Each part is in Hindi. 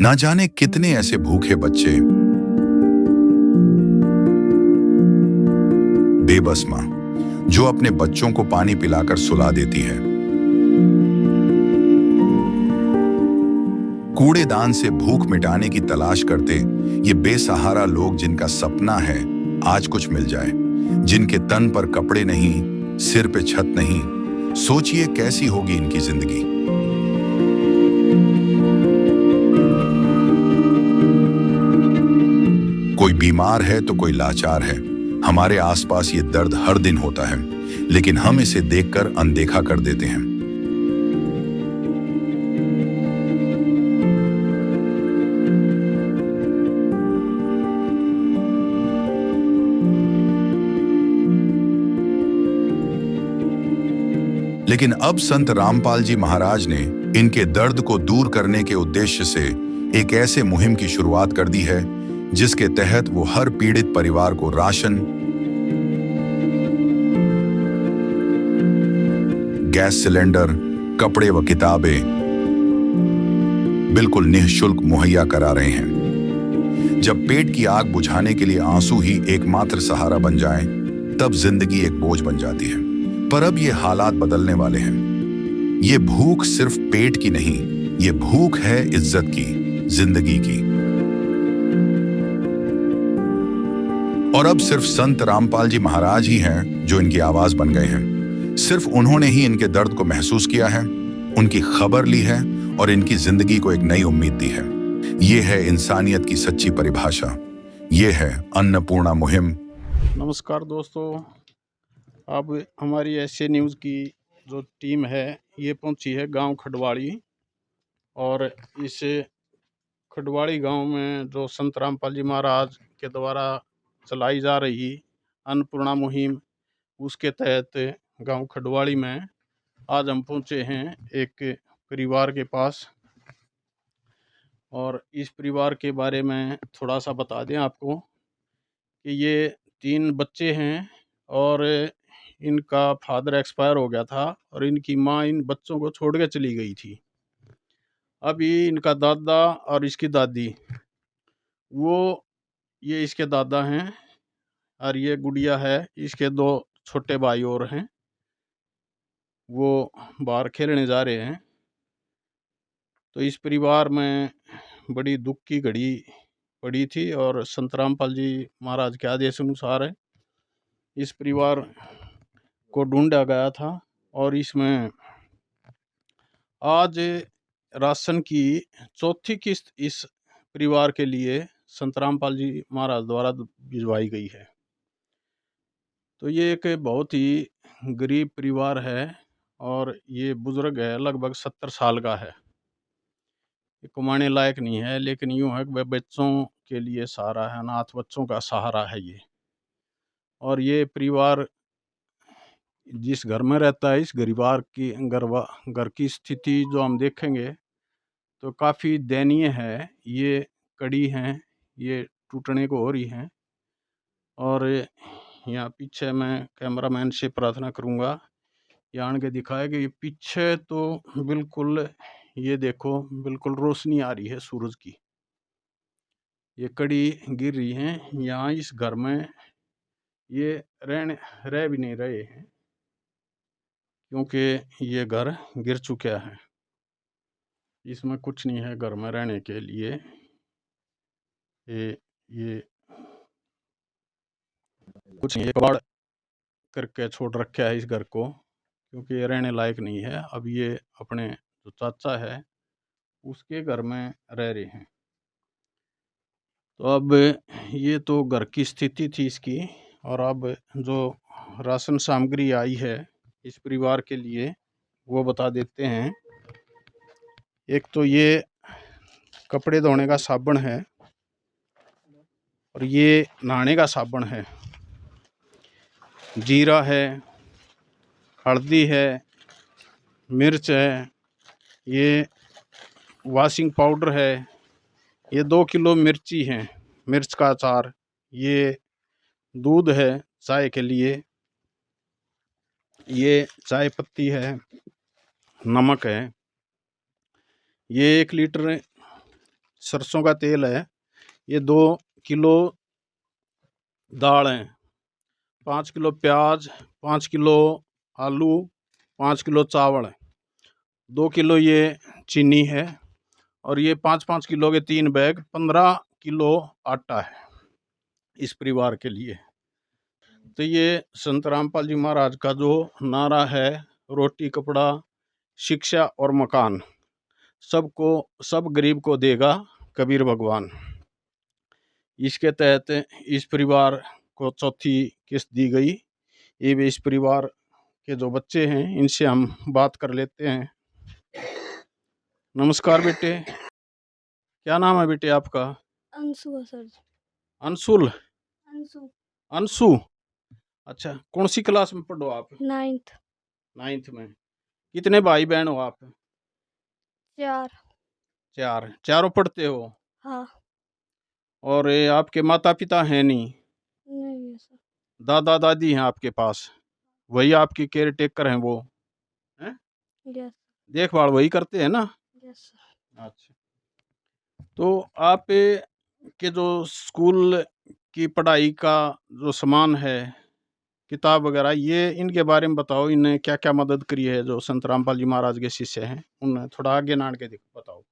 ना जाने कितने ऐसे भूखे बच्चे, बेबस माँ जो अपने बच्चों को पानी पिलाकर सुला देती है। कूड़ेदान से भूख मिटाने की तलाश करते ये बेसहारा लोग जिनका सपना है आज कुछ मिल जाए, जिनके तन पर कपड़े नहीं, सिर पे छत नहीं। सोचिए कैसी होगी इनकी जिंदगी। कोई बीमार है तो कोई लाचार है। हमारे आसपास ये दर्द हर दिन होता है, लेकिन हम इसे देखकर अनदेखा कर देते हैं। लेकिन अब संत रामपाल जी महाराज ने इनके दर्द को दूर करने के उद्देश्य से एक ऐसे मुहिम की शुरुआत कर दी है जिसके तहत वो हर पीड़ित परिवार को राशन, गैस सिलेंडर, कपड़े व किताबें बिल्कुल निःशुल्क मुहैया करा रहे हैं। जब पेट की आग बुझाने के लिए आंसू ही एकमात्र सहारा बन जाएं, तब जिंदगी एक बोझ बन जाती है। पर अब ये हालात बदलने वाले हैं। ये भूख सिर्फ पेट की नहीं, ये भूख है इज्जत की, जिंदगी की। और अब सिर्फ संत रामपाल जी महाराज ही हैं जो इनकी आवाज बन गए हैं। सिर्फ उन्होंने ही इनके दर्द को महसूस किया है, उनकी खबर ली है और इनकी जिंदगी को एक नई उम्मीद दी है। ये है इंसानियत की सच्ची परिभाषा। ये है अन्नपूर्णा मुहिम। नमस्कार दोस्तों, अब हमारी एसए न्यूज़ की जो टीम है ये पहुंची है गांव खडवाड़ी। और इस खडवाड़ी गांव में जो संत रामपाल जी महाराज के द्वारा चलाई जा रही अन्नपूर्णा मुहिम, उसके तहत गांव खडवाड़ी में आज हम पहुंचे हैं एक परिवार के पास। और इस परिवार के बारे में थोड़ा सा बता दें आपको कि ये 3 बच्चे हैं और इनका फादर एक्सपायर हो गया था और इनकी माँ इन बच्चों को छोड़ के चली गई थी। अभी इनका दादा और इसकी दादी, वो ये इसके दादा हैं और ये गुड़िया है। इसके 2 छोटे भाई और हैं, वो बाहर खेलने जा रहे हैं। तो इस परिवार में बड़ी दुख की घड़ी पड़ी थी और संत रामपाल जी महाराज के आदेश अनुसार इस परिवार को ढूंढा गया था। और इसमें आज राशन की चौथी किस्त इस परिवार के लिए संत रामपाल जी महाराज द्वारा भिजवाई गई है। तो ये एक बहुत ही गरीब परिवार है और ये बुजुर्ग है, लगभग 70 साल का है। ये कमाने लायक नहीं है, लेकिन यूँ है कि वह बच्चों के लिए सहारा है, अनाथ बच्चों का सहारा है ये। और ये परिवार जिस घर में रहता है, इस परिवार की घर की स्थिति जो हम देखेंगे तो काफ़ी दयनीय है। ये कड़ी हैं, ये टूटने को हो रही हैं। और यहाँ पीछे मैं कैमरामैन से प्रार्थना करूँगा ये आन के दिखाए कि ये पीछे तो बिल्कुल, ये देखो बिल्कुल रोशनी आ रही है सूरज की। ये कड़ी गिर रही हैं। यहाँ इस घर में ये रह भी नहीं रहे हैं क्योंकि ये घर गिर चुका है। इसमें कुछ नहीं है घर में रहने के लिए। ये कुछ नहीं, कबाड़ करके छोड़ रखा है इस घर को, क्योंकि ये रहने लायक नहीं है। अब ये अपने जो चाचा है उसके घर में रह रहे हैं। तो अब ये तो घर की स्थिति थी इसकी। और अब जो राशन सामग्री आई है इस परिवार के लिए वो बता देते हैं। एक तो ये कपड़े धोने का साबुन है और ये नहाने का साबुन है, जीरा है, हल्दी है, मिर्च है, ये वॉशिंग पाउडर है, ये 2 किलो मिर्ची है, मिर्च का अचार, ये दूध है चाय के लिए, ये चाय पत्ती है, नमक है, ये 1 लीटर सरसों का तेल है, ये 2 किलो दाल है, 5 किलो प्याज, 5 किलो आलू, 5 किलो चावल है, 2 किलो ये चीनी है, और ये 5-5 किलो के 3 बैग 15 किलो आटा है इस परिवार के लिए। तो ये संत रामपाल जी महाराज का जो नारा है, रोटी कपड़ा शिक्षा और मकान, सबको सब गरीब को देगा कबीर भगवान। इसके तहत इस परिवार को चौथी किस्त दी गई। ये भी इस परिवार के जो बच्चे हैं इनसे हम बात कर लेते हैं। नमस्कार बेटे, क्या नाम है बेटे आपका? अंशु है सर। अंशुल? अंशु। अंशु, अच्छा। कौन सी क्लास में पढ़ो आप? 9th। 9th में। कितने भाई बहन हो आप? 4। 4। चारों पढ़ते हो? हाँ। और ये आपके माता पिता हैं नहीं? नहीं है सर। दादा दादी हैं आपके पास? वही आपकी केयर टेकर हैं वो? हैं? यस। देखभाल वही करते हैं ना? Yes sir. अच्छा। तो आप के जो स्कूल की पढ़ाई का जो सामान है, किताब वगैरह, ये इनके बारे में बताओ। इन्हें क्या क्या मदद करी है जो संत रामपाल जी महाराज के शिष्य हैं, उन्हें थोड़ा आगे नाड़ के बताओ।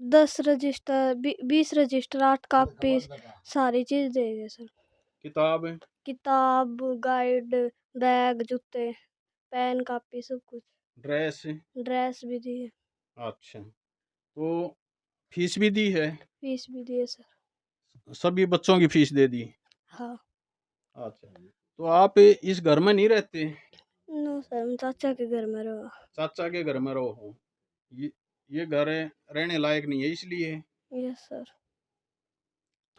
10 रजिस्टर, 20 रजिस्टर, 8 कॉपी, सारी चीज देंगे सर। किताब, गाइड, बैग, जूते, पेन, कॉपी, सब कुछ। ड्रेस भी दी है। अच्छा। तो फीस भी दी है? फीस भी दी है सर। सभी बच्चों की फीस दे दी? हाँ। अच्छा। तो आप इस घर में नहीं रहते? नो सर, हम चाचा के घर में रहो। चाचा के घर में रहो? ये घर रहने लायक नहीं है इसलिए? Yes sir.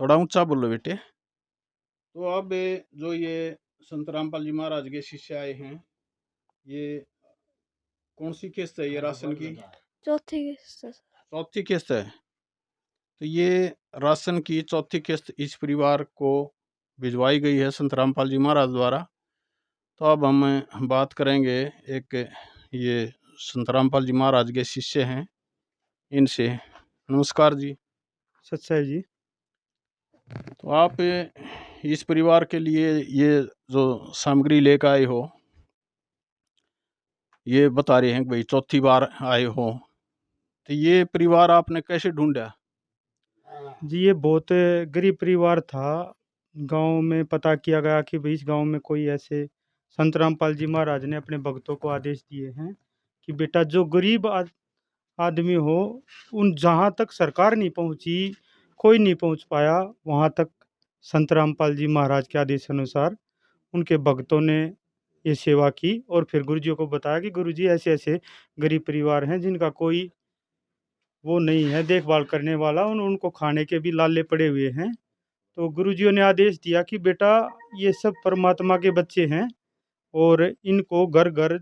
थोड़ा ऊंचा बोलो बेटे। तो अब जो ये संत रामपाल जी महाराज के शिष्य आए हैं, ये कौन सी किस्त है ये राशन की? चौथी किस्त है सर। चौथी किस्त है। तो ये राशन की चौथी किस्त इस परिवार को भिजवाई गई है संत रामपाल जी महाराज द्वारा। तो अब हम बात करेंगे, एक ये संत रामपाल जी महाराज के शिष्य हैं इनसे। नमस्कार जी। सच्चाई जी। तो आप इस परिवार के लिए ये जो सामग्री लेकर आए हो, ये बता रहे हैं कि भाई चौथी बार आए हो, तो ये परिवार आपने कैसे ढूंढा? जी ये बहुत गरीब परिवार था। गांव में पता किया गया कि भाई इस गांव में कोई ऐसे संत रामपाल जी महाराज ने अपने भक्तों को आदेश दिए हैं कि बेटा जो गरीब आदमी हो, उन जहाँ तक सरकार नहीं पहुँची, कोई नहीं पहुँच पाया, वहाँ तक संत रामपाल जी महाराज के आदेश अनुसार उनके भक्तों ने ये सेवा की। और फिर गुरुजी को बताया कि गुरुजी ऐसे ऐसे गरीब परिवार हैं जिनका कोई वो नहीं है देखभाल करने वाला, उनको खाने के भी लाले पड़े हुए हैं। तो गुरुजियों ने आदेश दिया कि बेटा ये सब परमात्मा के बच्चे हैं और इनको घर घर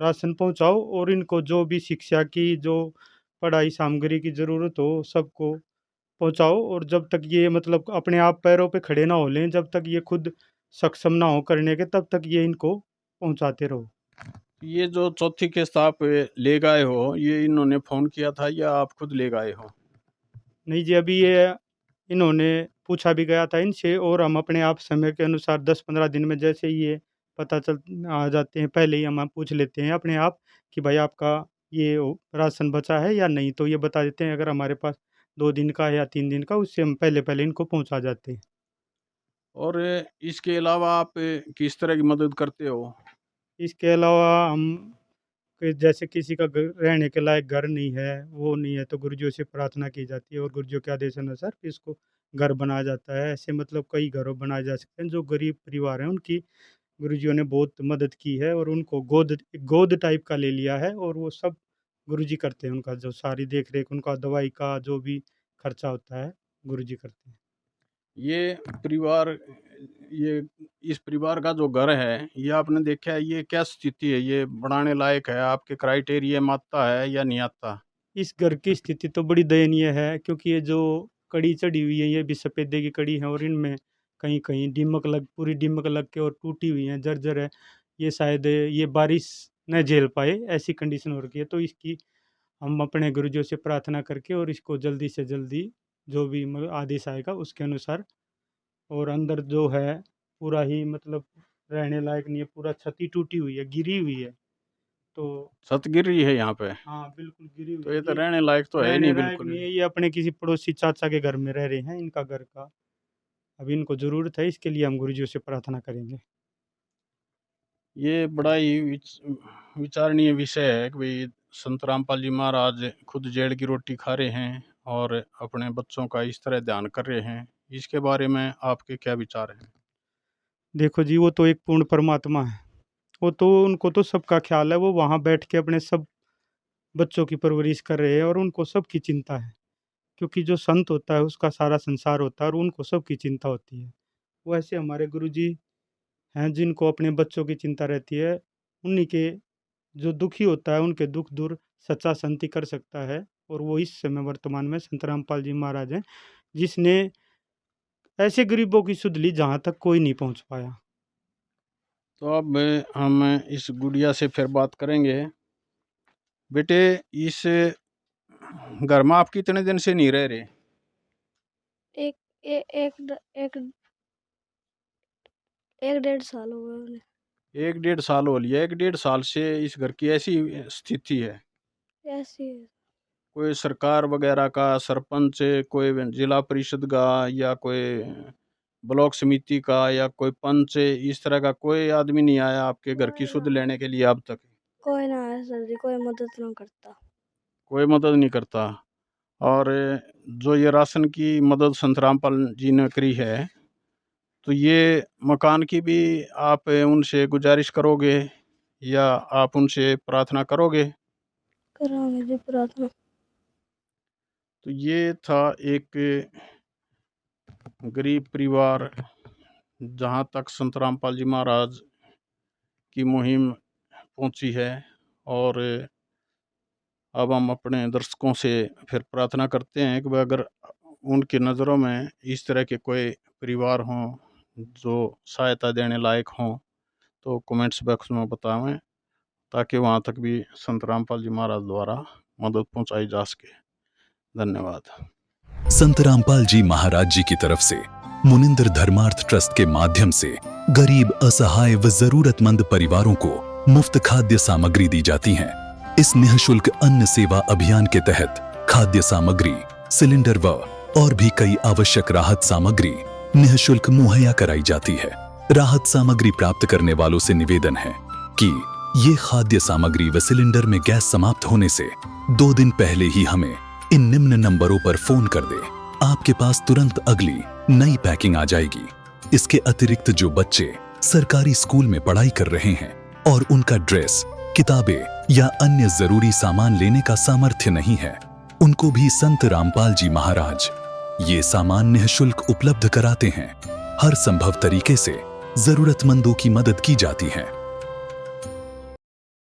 राशन पहुंचाओ और इनको जो भी शिक्षा की, जो पढ़ाई सामग्री की ज़रूरत हो, सबको पहुंचाओ। और जब तक ये मतलब अपने आप पैरों पे खड़े ना हो लें, जब तक ये खुद सक्षम ना हो करने के, तब तक ये इनको पहुंचाते रहो। ये जो चौथी किस्त आप ले गए हो, ये इन्होंने फ़ोन किया था या आप खुद ले गए हो? नहीं जी, अभी ये इन्होंने पूछा भी गया था इनसे, और हम अपने आप समय के अनुसार 10-15 दिन में जैसे ही ये पता चल आ जाते हैं, पहले ही हम पूछ लेते हैं अपने आप कि भाई आपका ये राशन बचा है या नहीं, तो ये बता देते हैं। अगर हमारे पास 2 दिन का है या 3 दिन का, उससे हम पहले इनको पहुंचा जाते हैं। और इसके अलावा आप किस तरह की मदद करते हो? इसके अलावा हम जैसे किसी का रहने के लायक घर नहीं है, वो नहीं है, तो गुरुजियों से प्रार्थना की जाती है और गुरुजियों के आदेश अनुसार फिर इसको घर बनाया जाता है। ऐसे मतलब कई घरों बनाए जा सकते हैं। जो गरीब परिवार हैं उनकी गुरुजियों ने बहुत मदद की है और उनको गोद गोद टाइप का ले लिया है, और वो सब गुरुजी करते हैं। उनका जो सारी देख रेख, उनका दवाई का जो भी खर्चा होता है, गुरुजी करते हैं। ये परिवार, ये इस परिवार का जो घर है, ये आपने देखा है, ये क्या स्थिति है? ये बनाने लायक है? आपके क्राइटेरिया में आता है या नहीं आता? इस घर की स्थिति तो बड़ी दयनीय है, क्योंकि ये जो कड़ी चढ़ी हुई है, ये भी सफ़ेदे की कड़ी है और इनमें कहीं-कहीं पूरी दीमक लग के और टूटी हुई हैं, जर्जर है। ये शायद ये बारिश न झेल पाए, ऐसी कंडीशन हो रखी है। तो इसकी हम अपने गुरुजियों से प्रार्थना करके और इसको जल्दी से जल्दी जो भी आदेश आएगा उसके अनुसार, और अंदर जो है पूरा ही मतलब रहने लायक नहीं है, पूरा क्षति टूटी हुई है, गिरी हुई है। तो छत गिर रही है यहाँ पे, हाँ बिल्कुल गिरी हुई तो ये तो है। रहने लायक तो है रहने नहीं लायक बिल्कुल नहीं भी। है, ये अपने किसी पड़ोसी चाचा के घर में रह रहे हैं, इनका घर का अभी इनको ज़रूरत है, इसके लिए हम गुरुजियों से प्रार्थना करेंगे। ये बड़ा ही विचारणीय विषय है कि भाई संत रामपाल जी महाराज खुद जेल की रोटी खा रहे हैं और अपने बच्चों का इस तरह ध्यान कर रहे हैं। इसके बारे में आपके क्या विचार हैं? देखो जी, वो तो एक पूर्ण परमात्मा है, वो तो उनको तो सबका ख्याल है, वो वहाँ बैठ के अपने सब बच्चों की परवरिश कर रहे हैं और उनको सबकी चिंता है, क्योंकि जो संत होता है उसका सारा संसार होता है और उनको सबकी चिंता होती है। वैसे हमारे गुरुजी हैं जिनको अपने बच्चों की चिंता रहती है, उन्हीं के जो दुखी होता है उनके दुख दूर सच्चा संत ही कर सकता है, और वो इस समय वर्तमान में संत रामपाल जी महाराज हैं, जिसने ऐसे गरीबों की सुध ली जहाँ तक कोई नहीं पहुँच पाया। तो अब हम इस गुड़िया से फिर बात करेंगे। बेटे, इस घर में आप कितने दिन से नहीं रह रहे? एक ए, एक 1.5 साल हो गए उन्हें। 1-1.5 साल हो लिया। 1-1.5 साल से इस घर की ऐसी स्थिति है। ऐसी है। कोई सरकार वगैरह का सरपंच, कोई जिला परिषद का, या कोई ब्लॉक समिति का, या कोई पंच, इस तरह का कोई आदमी नहीं आया आपके घर की सुध लेने के लिए अब तक? कोई ना है सर जी, कोई मदद ना करता। कोई मदद नहीं करता। और जो ये राशन की मदद संत रामपाल जी ने करी है, तो ये मकान की भी आप उनसे गुजारिश करोगे या आप उनसे प्रार्थना करोगे? करांगे जी प्रार्थना। तो ये था एक गरीब परिवार, जहाँ तक संत रामपाल जी महाराज की मुहिम पहुंची है। और अब हम अपने दर्शकों से फिर प्रार्थना करते हैं कि अगर उनकी नज़रों में इस तरह के कोई परिवार हों जो सहायता देने लायक हों, तो कमेंट्स बॉक्स में बतावें, ताकि वहाँ तक भी संत रामपाल जी महाराज द्वारा मदद पहुँचाई जा सके। धन्यवाद। संत रामपाल जी महाराज जी की तरफ से मुनिंद्र धर्मार्थ ट्रस्ट के माध्यम से गरीब, असहाय व जरूरतमंद परिवारों को मुफ्त खाद्य सामग्री दी जाती है। इस निःशुल्क अन्न सेवा अभियान के तहत खाद्य सामग्री, सिलेंडर व और भी कई आवश्यक राहत सामग्री निःशुल्क मुहैया कराई जाती है। राहत सामग्री प्राप्त करने वालों से निवेदन है कि ये खाद्य सामग्री व सिलेंडर में गैस समाप्त होने से 2 दिन पहले ही हमें इन निम्न नंबरों पर फोन कर दे। आपके पास तुरंत अगली नई पैकिंग आ जाएगी। इसके अतिरिक्त जो बच्चे सरकारी स्कूल में पढ़ाई कर रहे हैं और उनका ड्रेस, किताबें या अन्य जरूरी सामान लेने का सामर्थ्य नहीं है, उनको भी संत रामपाल जी महाराज ये सामान निःशुल्क उपलब्ध कराते हैं। हर संभव तरीके से जरूरतमंदों की मदद की जाती है।